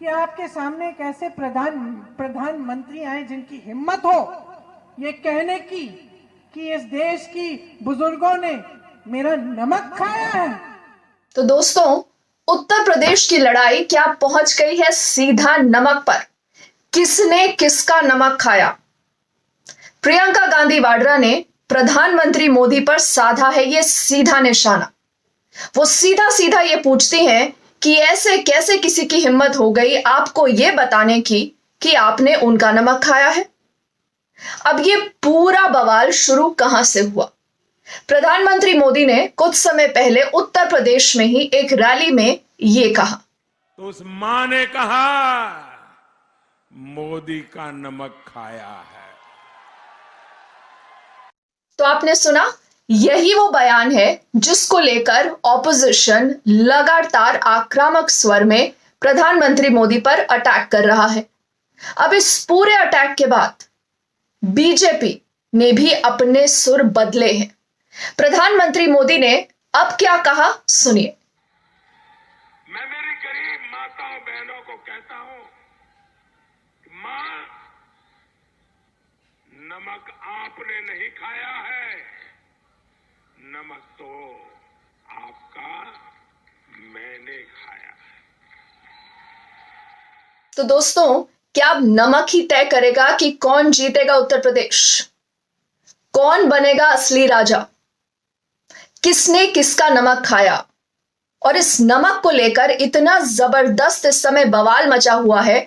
कि आपके सामने एक ऐसे प्रधानमंत्री आए जिनकी हिम्मत हो ये कहने की कि इस देश की बुजुर्गों ने मेरा नमक खाया है। तो दोस्तों, उत्तर प्रदेश की लड़ाई क्या पहुंच गई है सीधा नमक पर। किसने किसका नमक खाया? प्रियंका गांधी वाड्रा ने प्रधानमंत्री मोदी पर साधा है ये सीधा निशाना। वो सीधा सीधा ये पूछती हैं कि ऐसे कैसे किसी की हिम्मत हो गई आपको ये बताने की कि आपने उनका नमक खाया है। अब ये पूरा बवाल शुरू कहां से हुआ? प्रधानमंत्री मोदी ने कुछ समय पहले उत्तर प्रदेश में ही एक रैली में ये कहा। तो उस मां ने कहा मोदी का नमक खाया है। तो आपने सुना, यही वो बयान है जिसको लेकर ऑपोजिशन लगातार आक्रामक स्वर में प्रधानमंत्री मोदी पर अटैक कर रहा है। अब इस पूरे अटैक के बाद बीजेपी ने भी अपने सुर बदले हैं। प्रधानमंत्री मोदी ने अब क्या कहा, सुनिए। मैं मेरी गरीब माताओं बहनों को कहता हूं, मां, नमक आपने नहीं खाया है, नमक तो आपका मैंने खाया है। तो दोस्तों, क्या अब नमक ही तय करेगा कि कौन जीतेगा उत्तर प्रदेश? कौन बनेगा असली राजा? किसने किसका नमक खाया? और इस नमक को लेकर इतना जबरदस्त इस समय बवाल मचा हुआ है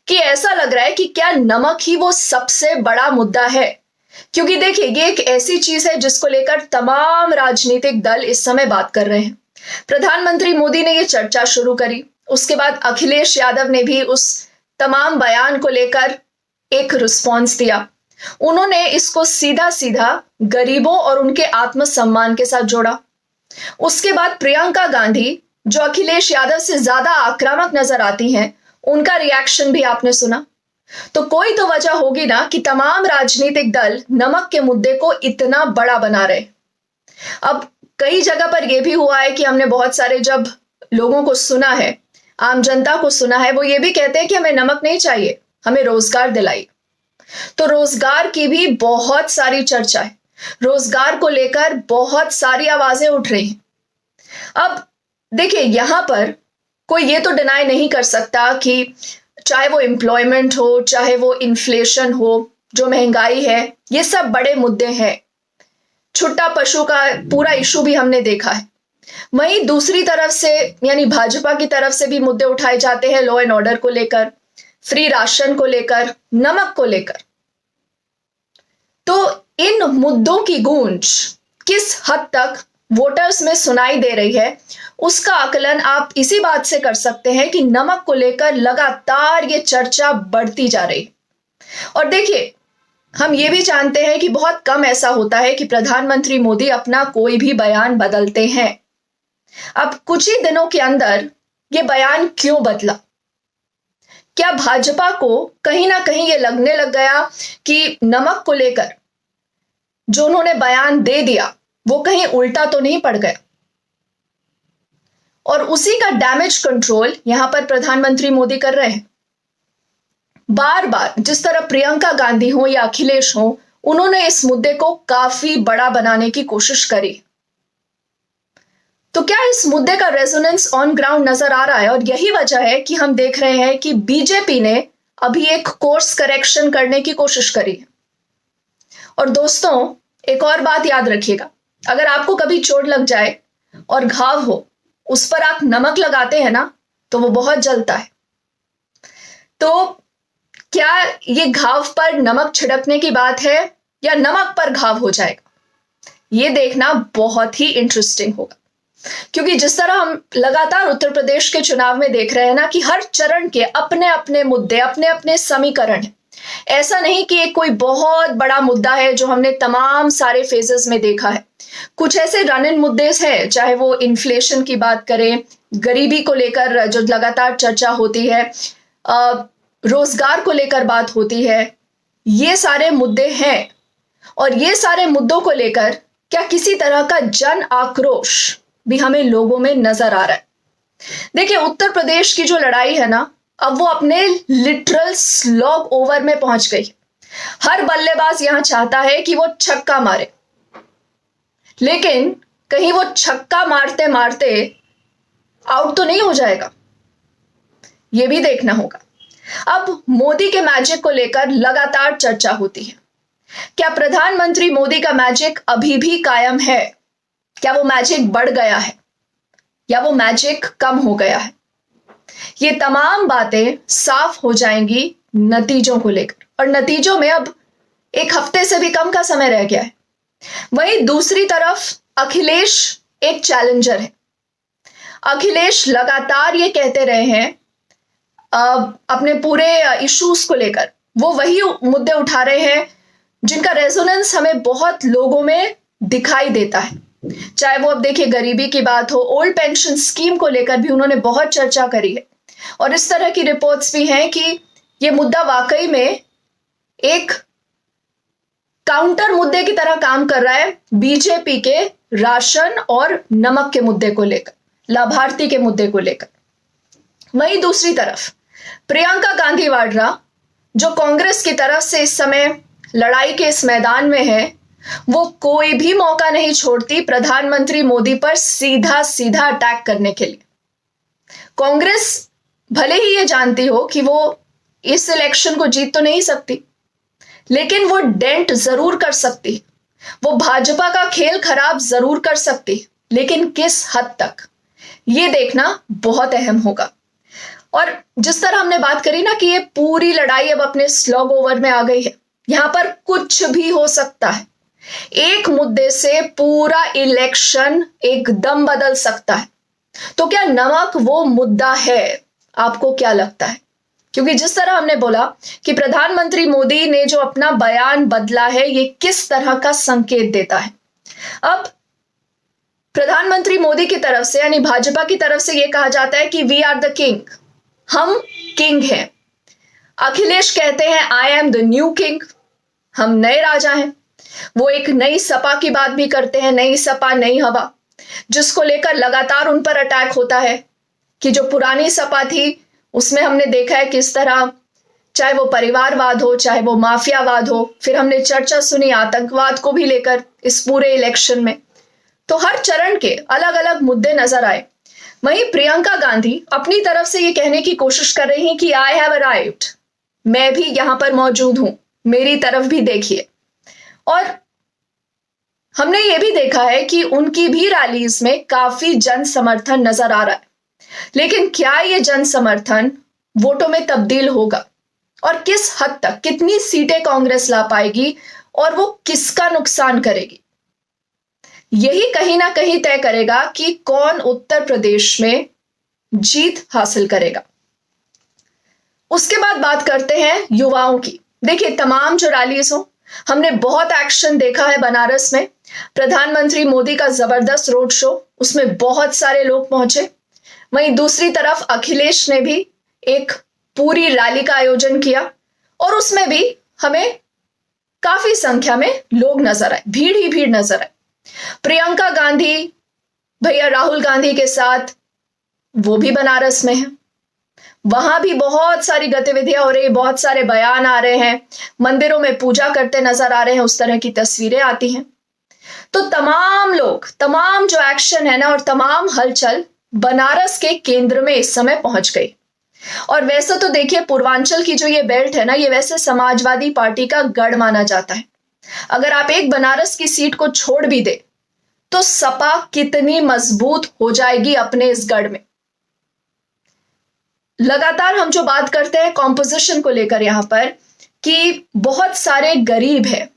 कि ऐसा लग रहा है कि क्या नमक ही वो सबसे बड़ा मुद्दा है। क्योंकि देखिए, ये एक ऐसी चीज है जिसको लेकर तमाम राजनीतिक दल इस समय बात कर रहे हैं। प्रधानमंत्री मोदी ने ये चर्चा शुरू करी, उसके बाद अखिलेश यादव ने भी उस तमाम बयान को लेकर एक रिस्पॉन्स दिया। उन्होंने इसको सीधा सीधा गरीबों और उनके आत्मसम्मान के साथ जोड़ा। उसके बाद प्रियंका गांधी, जो अखिलेश यादव से ज्यादा आक्रामक नजर आती हैं, उनका रिएक्शन भी आपने सुना। तो कोई तो वजह होगी ना कि तमाम राजनीतिक दल नमक के मुद्दे को इतना बड़ा बना रहे। अब कई जगह पर यह भी हुआ है कि हमने बहुत सारे जब लोगों को सुना है, आम जनता को सुना है, वो ये भी कहते हैं कि हमें नमक नहीं चाहिए, हमें रोजगार दिलाइए। तो रोजगार की भी बहुत सारी चर्चा है, रोजगार को लेकर बहुत सारी आवाजें उठ रही हैं। अब देखिए, यहां पर कोई ये तो डिनाई नहीं कर सकता कि चाहे वो एम्प्लॉयमेंट हो, चाहे वो इन्फ्लेशन हो, जो महंगाई है, ये सब बड़े मुद्दे हैं। छुट्टा पशु का पूरा इशू भी हमने देखा है। वहीं दूसरी तरफ से यानी भाजपा की तरफ से भी मुद्दे उठाए जाते हैं, लॉ एंड ऑर्डर को लेकर, फ्री राशन को लेकर, नमक को लेकर। तो इन मुद्दों की गूंज किस हद तक वोटर्स में सुनाई दे रही है, उसका आकलन आप इसी बात से कर सकते हैं कि नमक को लेकर लगातार ये चर्चा बढ़ती जा रही है। और देखिए, हम ये भी जानते हैं कि बहुत कम ऐसा होता है कि प्रधानमंत्री मोदी अपना कोई भी बयान बदलते हैं। अब कुछ ही दिनों के अंदर ये बयान क्यों बदला? क्या भाजपा को कहीं ना कहीं ये लगने लग गया कि नमक को लेकर जो उन्होंने बयान दे दिया वो कहीं उल्टा तो नहीं पड़ गया? और उसी का डैमेज कंट्रोल यहां पर प्रधानमंत्री मोदी कर रहे हैं। बार बार जिस तरह प्रियंका गांधी हो या अखिलेश हो, उन्होंने इस मुद्दे को काफी बड़ा बनाने की कोशिश करी। तो क्या इस मुद्दे का रेजोनेंस ऑन ग्राउंड नजर आ रहा है? और यही वजह है कि हम देख रहे हैं कि बीजेपी ने अभी एक कोर्स करेक्शन करने की कोशिश करी है। और दोस्तों, एक और बात याद रखिएगा, अगर आपको कभी चोट लग जाए और घाव हो, उस पर आप नमक लगाते हैं ना, तो वो बहुत जलता है। तो क्या ये घाव पर नमक छिड़कने की बात है या नमक पर घाव हो जाएगा? ये देखना बहुत ही इंटरेस्टिंग होगा। क्योंकि जिस तरह हम लगातार उत्तर प्रदेश के चुनाव में देख रहे हैं ना कि हर चरण के अपने अपने मुद्दे, अपने अपने समीकरण हैं। ऐसा नहीं कि एक कोई बहुत बड़ा मुद्दा है जो हमने तमाम सारे फेजेस में देखा है। कुछ ऐसे रन इन मुद्दे हैं, चाहे वो इन्फ्लेशन की बात करें, गरीबी को लेकर जो लगातार चर्चा होती है, रोजगार को लेकर बात होती है, ये सारे मुद्दे हैं। और ये सारे मुद्दों को लेकर क्या किसी तरह का जन आक्रोश भी हमें लोगों में नजर आ रहा है? देखिए, उत्तर प्रदेश की जो लड़ाई है ना, अब वो अपने लिटरल स्लॉग ओवर में पहुंच गई। हर बल्लेबाज यहां चाहता है कि वो छक्का मारे, लेकिन कहीं वो छक्का मारते मारते आउट तो नहीं हो जाएगा, ये भी देखना होगा। अब मोदी के मैजिक को लेकर लगातार चर्चा होती है। क्या प्रधानमंत्री मोदी का मैजिक अभी भी कायम है? क्या वो मैजिक बढ़ गया है या वो मैजिक कम हो गया है? ये तमाम बातें साफ हो जाएंगी नतीजों को लेकर, और नतीजों में अब एक हफ्ते से भी कम का समय रह गया है। वहीं दूसरी तरफ अखिलेश एक चैलेंजर है। अखिलेश लगातार ये कहते रहे हैं अपने पूरे इश्यूज को लेकर, वो वही मुद्दे उठा रहे हैं जिनका रेजोनेंस हमें बहुत लोगों में दिखाई देता है। चाहे वो अब देखिए गरीबी की बात हो, ओल्ड पेंशन स्कीम को लेकर भी उन्होंने बहुत चर्चा करी है, और इस तरह की रिपोर्ट्स भी हैं कि ये मुद्दा वाकई में एक काउंटर मुद्दे की तरह काम कर रहा है बीजेपी के राशन और नमक के मुद्दे को लेकर, लाभार्थी के मुद्दे को लेकर। वहीं दूसरी तरफ प्रियंका गांधी वाड्रा, जो कांग्रेस की तरफ से इस समय लड़ाई के इस मैदान में है, वो कोई भी मौका नहीं छोड़ती प्रधानमंत्री मोदी पर सीधा सीधा अटैक करने के लिए। कांग्रेस भले ही ये जानती हो कि वो इस इलेक्शन को जीत तो नहीं सकती, लेकिन वो डेंट जरूर कर सकती है, वो भाजपा का खेल खराब जरूर कर सकती है, लेकिन किस हद तक, ये देखना बहुत अहम होगा। और जिस तरह हमने बात करी ना कि ये पूरी लड़ाई अब अपने स्लॉग ओवर में आ गई है, यहां पर कुछ भी हो सकता है। एक मुद्दे से पूरा इलेक्शन एकदम बदल सकता है। तो क्या नमक वो मुद्दा है? आपको क्या लगता है? क्योंकि जिस तरह हमने बोला कि प्रधानमंत्री मोदी ने जो अपना बयान बदला है, ये किस तरह का संकेत देता है? अब प्रधानमंत्री मोदी की तरफ से यानी भाजपा की तरफ से यह कहा जाता है कि वी आर द किंग, हम किंग हैं। अखिलेश कहते हैं I am the new king, हम नए राजा हैं। वो एक नई सपा की बात भी करते हैं, नई सपा नई हवा, जिसको लेकर लगातार उन पर अटैक होता है कि जो पुरानी सपा थी उसमें हमने देखा है किस तरह, चाहे वो परिवारवाद हो, चाहे वो माफियावाद हो, फिर हमने चर्चा सुनी आतंकवाद को भी लेकर इस पूरे इलेक्शन में। तो हर चरण के अलग अलग मुद्दे नजर आए। वहीं प्रियंका गांधी अपनी तरफ से ये कहने की कोशिश कर रही हैं कि आई हैव अराइव्ड, मैं भी यहां पर मौजूद हूं, मेरी तरफ भी देखिए। और हमने ये भी देखा है कि उनकी भी रैलीज में काफी जन समर्थन नजर आ रहा है, लेकिन क्या ये जन समर्थन वोटों में तब्दील होगा और किस हद तक, कितनी सीटें कांग्रेस ला पाएगी और वो किसका नुकसान करेगी, यही कहीं ना कहीं तय करेगा कि कौन उत्तर प्रदेश में जीत हासिल करेगा। उसके बाद बात करते हैं युवाओं की। देखिए तमाम जो रैलीज हो, हमने बहुत एक्शन देखा है बनारस में, प्रधानमंत्री मोदी का जबरदस्त रोड शो, उसमें बहुत सारे लोग पहुंचे। वहीं दूसरी तरफ अखिलेश ने भी एक पूरी रैली का आयोजन किया और उसमें भी हमें काफी संख्या में लोग नजर आए, भीड़ ही भीड़ नजर आए। प्रियंका गांधी भैया राहुल गांधी के साथ वो भी बनारस में है, वहां भी बहुत सारी गतिविधियां हो रही, बहुत सारे बयान आ रहे हैं, मंदिरों में पूजा करते नजर आ रहे हैं, उस तरह की तस्वीरें आती हैं। तो तमाम लोग, तमाम जो एक्शन है ना और तमाम हलचल बनारस के केंद्र में इस समय पहुंच गई। और वैसे तो देखिए पूर्वांचल की जो ये बेल्ट है ना, ये वैसे समाजवादी पार्टी का गढ़ माना जाता है। अगर आप एक बनारस की सीट को छोड़ भी दे तो सपा कितनी मजबूत हो जाएगी अपने इस गढ़ में। लगातार हम जो बात करते हैं कॉम्पोजिशन को लेकर यहां पर कि बहुत सारे गरीब है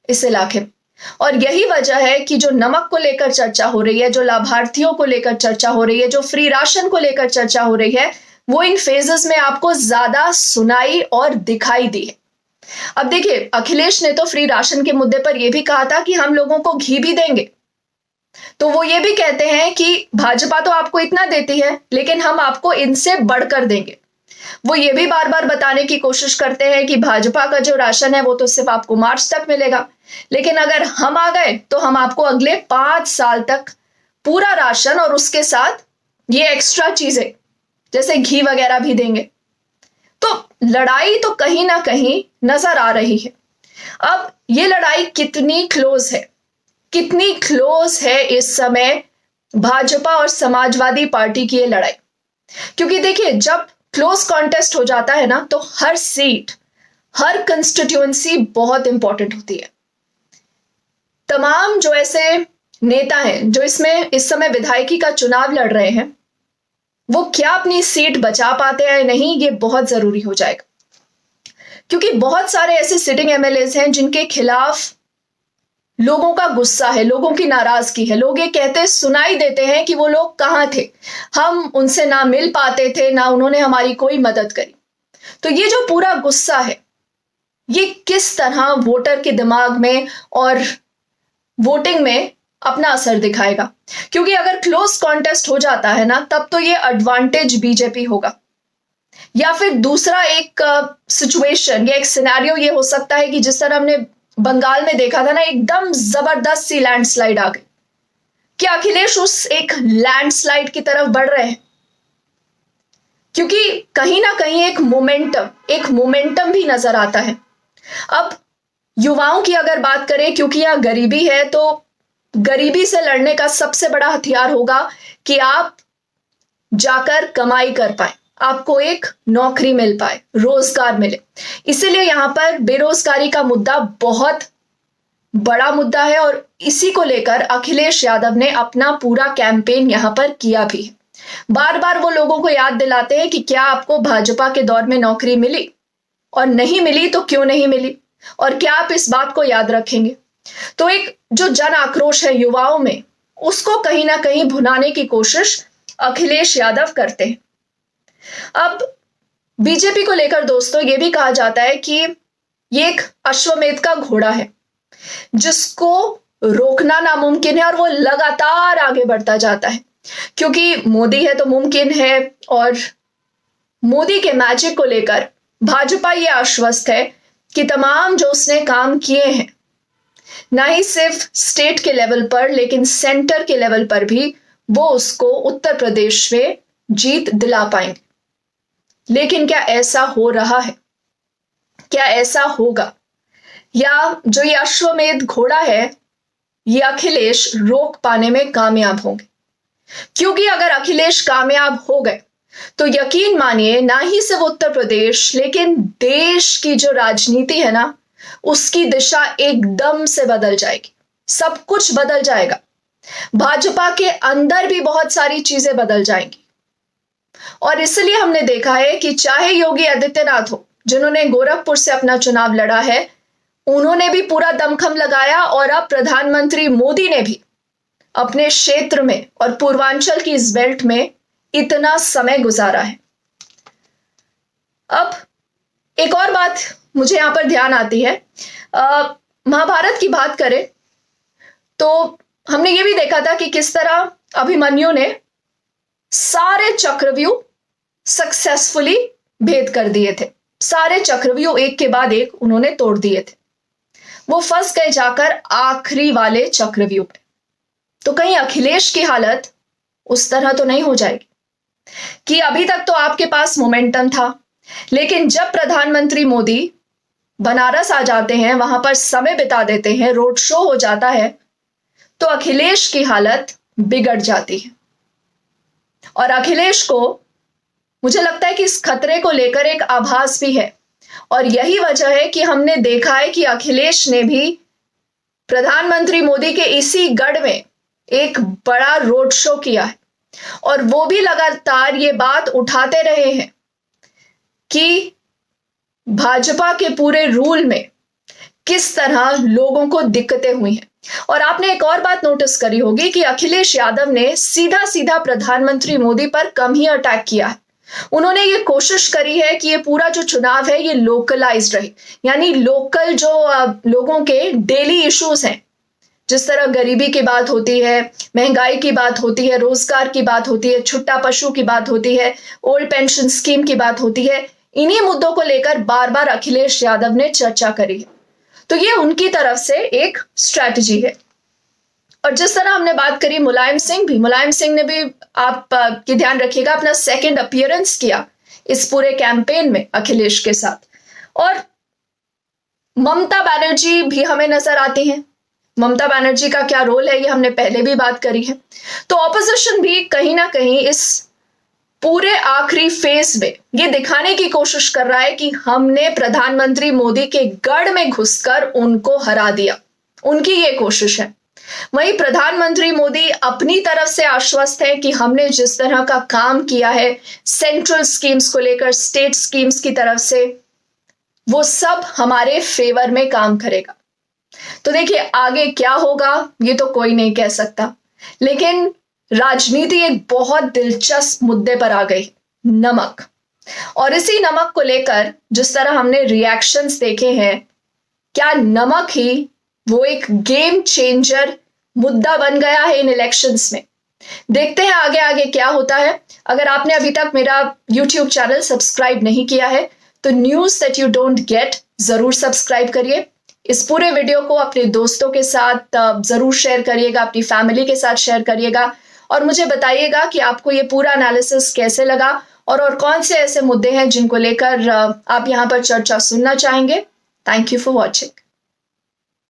इस इलाके में, और यही वजह है कि जो नमक को लेकर चर्चा हो रही है, जो लाभार्थियों को लेकर चर्चा हो रही है, जो फ्री राशन को लेकर चर्चा हो रही है, वो इन फेजेस में आपको ज्यादा सुनाई और दिखाई दी है। अब देखिए अखिलेश ने तो फ्री राशन के मुद्दे पर यह भी कहा था कि हम लोगों को घी भी देंगे, तो वो ये भी कहते हैं कि भाजपा तो आपको इतना देती है लेकिन हम आपको इनसे बढ़कर देंगे। वो ये भी बार बार बताने की कोशिश करते हैं कि भाजपा का जो राशन है वो तो सिर्फ आपको मार्च तक मिलेगा, लेकिन अगर हम आ गए तो हम आपको अगले 5 साल तक पूरा राशन और उसके साथ ये एक्स्ट्रा चीजें जैसे घी वगैरह भी देंगे। लड़ाई तो कहीं ना कहीं नजर आ रही है। अब ये लड़ाई कितनी क्लोज है, कितनी क्लोज है इस समय भाजपा और समाजवादी पार्टी की ये लड़ाई। क्योंकि देखिए, जब क्लोज कॉन्टेस्ट हो जाता है ना, तो हर सीट, हर कंस्टिट्यूएंसी बहुत इंपॉर्टेंट होती है। तमाम जो ऐसे नेता हैं जो इसमें इस समय विधायकी का चुनाव लड़ रहे हैं, वो क्या अपनी सीट बचा पाते हैं नहीं, ये बहुत जरूरी हो जाएगा। क्योंकि बहुत सारे ऐसे सिटिंग एमएलएज हैं जिनके खिलाफ लोगों का गुस्सा है, लोगों की नाराजगी है। लोग ये कहते सुनाई देते हैं कि वो लोग कहां थे, हम उनसे ना मिल पाते थे, ना उन्होंने हमारी कोई मदद करी। तो ये जो पूरा गुस्सा है, ये किस तरह वोटर के दिमाग में और वोटिंग में अपना असर दिखाएगा। क्योंकि अगर क्लोज कॉन्टेस्ट हो जाता है ना, तब तो ये एडवांटेज बीजेपी होगा। या फिर दूसरा एक सिचुएशन या एक सिनेरियो ये हो सकता है कि जिस तरह हमने बंगाल में देखा था ना, एकदम जबरदस्त सी लैंडस्लाइड आ गई। क्या अखिलेश उस एक लैंडस्लाइड की तरफ बढ़ रहे हैं? क्योंकि कहीं ना कहीं एक मोमेंटम भी नजर आता है। अब युवाओं की अगर बात करें, क्योंकि यहां गरीबी है, तो गरीबी से लड़ने का सबसे बड़ा हथियार होगा कि आप जाकर कमाई कर पाए, आपको एक नौकरी मिल पाए, रोजगार मिले। इसीलिए यहां पर बेरोजगारी का मुद्दा बहुत बड़ा मुद्दा है और इसी को लेकर अखिलेश यादव ने अपना पूरा कैंपेन यहां पर किया भी है। बार बार वो लोगों को याद दिलाते हैं कि क्या आपको भाजपा के दौर में नौकरी मिली, और नहीं मिली तो क्यों नहीं मिली, और क्या आप इस बात को याद रखेंगे। तो एक जो जन आक्रोश है युवाओं में, उसको कहीं ना कहीं भुनाने की कोशिश अखिलेश यादव करते हैं। अब बीजेपी को लेकर दोस्तों ये भी कहा जाता है कि ये एक अश्वमेध का घोड़ा है जिसको रोकना नामुमकिन है, और वो लगातार आगे बढ़ता जाता है। क्योंकि मोदी है तो मुमकिन है, और मोदी के मैजिक को लेकर भाजपा ये आश्वस्त है कि तमाम जो उसने काम किए हैं, ना ही सिर्फ स्टेट के लेवल पर लेकिन सेंटर के लेवल पर भी वो उसको उत्तर प्रदेश में जीत दिला पाएंगे। लेकिन क्या ऐसा हो रहा है? क्या ऐसा होगा? या जो ये अश्वमेध घोड़ा है, ये अखिलेश रोक पाने में कामयाब होंगे? क्योंकि अगर अखिलेश कामयाब हो गए तो यकीन मानिए, ना ही सिर्फ उत्तर प्रदेश लेकिन देश की जो राजनीति है ना, उसकी दिशा एकदम से बदल जाएगी। सब कुछ बदल जाएगा। भाजपा के अंदर भी बहुत सारी चीजें बदल जाएंगी। और इसलिए हमने देखा है कि चाहे योगी आदित्यनाथ हो, जिन्होंने गोरखपुर से अपना चुनाव लड़ा है, उन्होंने भी पूरा दमखम लगाया, और अब प्रधानमंत्री मोदी ने भी अपने क्षेत्र में और पूर्वांचल की इस बेल्ट में इतना समय गुजारा है। अब एक और बात मुझे यहां पर ध्यान आती है, महाभारत की बात करें तो हमने ये भी देखा था कि किस तरह अभिमन्यु ने सारे चक्रव्यूह सक्सेसफुली भेद कर दिए थे। सारे चक्रव्यूह एक के बाद एक उन्होंने तोड़ दिए थे। वो फंस गए जाकर आखिरी वाले चक्रव्यूह पे। तो कहीं अखिलेश की हालत उस तरह तो नहीं हो जाएगी कि अभी तक तो आपके पास मोमेंटम था, लेकिन जब प्रधानमंत्री मोदी बनारस आ जाते हैं, वहां पर समय बिता देते हैं, रोड शो हो जाता है, तो अखिलेश की हालत बिगड़ जाती है। और अखिलेश को मुझे लगता है कि इस खतरे को लेकर एक आभास भी है, और यही वजह है कि हमने देखा है कि अखिलेश ने भी प्रधानमंत्री मोदी के इसी गढ़ में एक बड़ा रोड शो किया है, और वो भी लगातार ये बात उठाते रहे हैं कि भाजपा के पूरे रूल में किस तरह लोगों को दिक्कतें हुई हैं। और आपने एक और बात नोटिस करी होगी कि अखिलेश यादव ने सीधा सीधा प्रधानमंत्री मोदी पर कम ही अटैक किया है। उन्होंने ये कोशिश करी है कि ये पूरा जो चुनाव है ये लोकलाइज्ड रहे, यानी लोकल जो लोगों के डेली इश्यूज हैं, जिस तरह गरीबी की बात होती है, महंगाई की बात होती है, रोजगार की बात होती है, छुट्टा पशु की बात होती है, ओल्ड पेंशन स्कीम की बात होती है, इन्हीं मुद्दों को लेकर बार बार अखिलेश यादव ने चर्चा करी है। तो ये उनकी तरफ से एक स्ट्रैटेजी है। और जिस तरह हमने बात करी मुलायम सिंह ने भी, आप की ध्यान रखिएगा, अपना सेकंड अपीयरेंस किया इस पूरे कैंपेन में अखिलेश के साथ। और ममता बनर्जी भी हमें नजर आती हैं। ममता बनर्जी का क्या रोल है ये हमने पहले भी बात करी है। तो ऑपोजिशन भी कहीं ना कहीं इस पूरे आखिरी फेज में ये दिखाने की कोशिश कर रहा है कि हमने प्रधानमंत्री मोदी के गढ़ में घुसकर उनको हरा दिया। उनकी ये कोशिश है। वहीं प्रधानमंत्री मोदी अपनी तरफ से आश्वस्त है कि हमने जिस तरह का काम किया है सेंट्रल स्कीम्स को लेकर, स्टेट स्कीम्स की तरफ से, वो सब हमारे फेवर में काम करेगा। तो देखिए आगे क्या होगा ये तो कोई नहीं कह सकता, लेकिन राजनीति एक बहुत दिलचस्प मुद्दे पर आ गई, नमक। और इसी नमक को लेकर जिस तरह हमने रिएक्शंस देखे हैं, क्या नमक ही वो एक गेम चेंजर मुद्दा बन गया है इन इलेक्शंस में? देखते हैं आगे आगे क्या होता है। अगर आपने अभी तक मेरा YouTube चैनल सब्सक्राइब नहीं किया है तो news that you don't get जरूर सब्सक्राइब करिए। इस पूरे वीडियो को अपने दोस्तों के साथ जरूर शेयर करिएगा, अपनी फैमिली के साथ शेयर करिएगा और मुझे बताइएगा कि आपको ये पूरा एनालिसिस कैसे लगा और कौन से ऐसे मुद्दे हैं जिनको लेकर आप यहाँ पर चर्चा सुनना चाहेंगे। Thank you for watching.